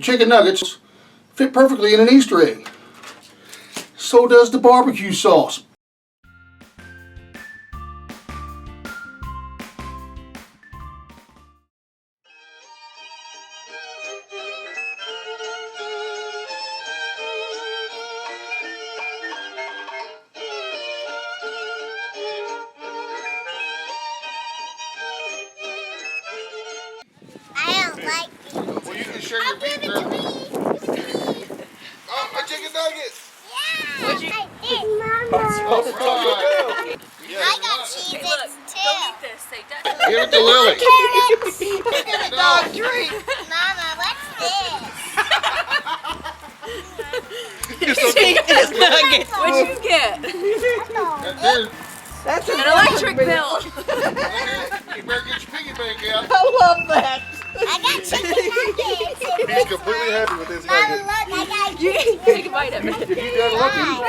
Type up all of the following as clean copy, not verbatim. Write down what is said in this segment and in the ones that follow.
chicken nuggets fit perfectly in an Easter egg. So does the barbecue sauce. Well, you can share your beef there. Oh, my chicken nuggets! Yeah! What'd you... All right. I got cheese Look, too. go eat this. Say, Dad. Give it to Lily. Carrots! No. Drink! Mama, what's this? Chicken nuggets. What'd you get? That's An electric bill. You better get your piggy bank out. I love that. I got chicken nuggets. He's completely happy with his Mama, nugget. look, I got You can take a bite of it. If you done looking, Mama,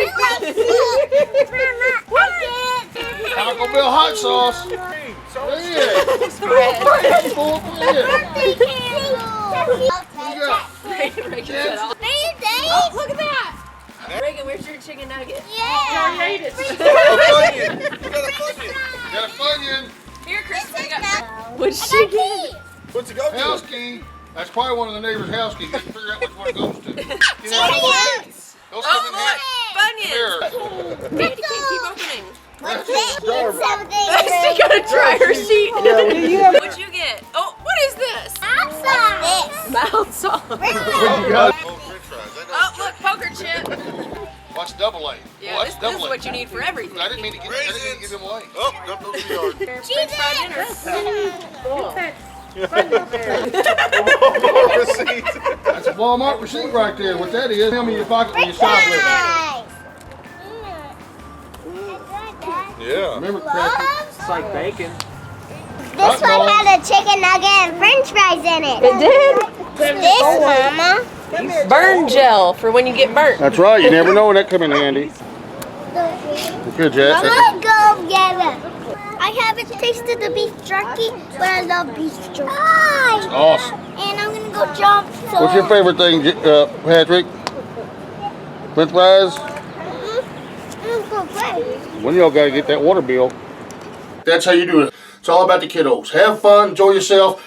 Taco Bell hot sauce. Yeah. Spread. Full yeah. Reagan said, "Oh, look at that." Reagan, where's your chicken nugget? Yeah. ate it. You got a funyun. Got a Funyun. Here, Chris, we got. What'd she get? What's it go to? House key. That's probably one of the neighbor's house keys. You can figure out which one it goes to. You know, those come in Oh, here. look, Funyuns. Keep opening. What's this? Something. She got a dryer sheet. Yeah. What'd you get? Oh, what is this? Mouth sauce. What you got? Oh, french fries. I know. Oh, look, poker chip. Watch double A. Yeah, Oh, this that's is double A. what you need for everything. I didn't mean to give them away. Oh, dump those in the yard. French fry dinner. Receipt. That's a Walmart receipt right there. What that is, tell me in your pocket when you stop with it. Yeah. Remember, Crafty? It's like bacon. This one had a chicken nugget and french fries in it. It did? This, Mama. Burn gel for when you get burnt. That's right. You never know when that come in handy. Good, Jet. Mama, go get it. I haven't tasted the beef jerky, but I love beef jerky. Awesome. And I'm gonna go jump. So What's your favorite thing, Patrick? French fries? When y'all gotta get that water bill. That's how you do it. It's all about the kiddos. Have fun, enjoy yourself.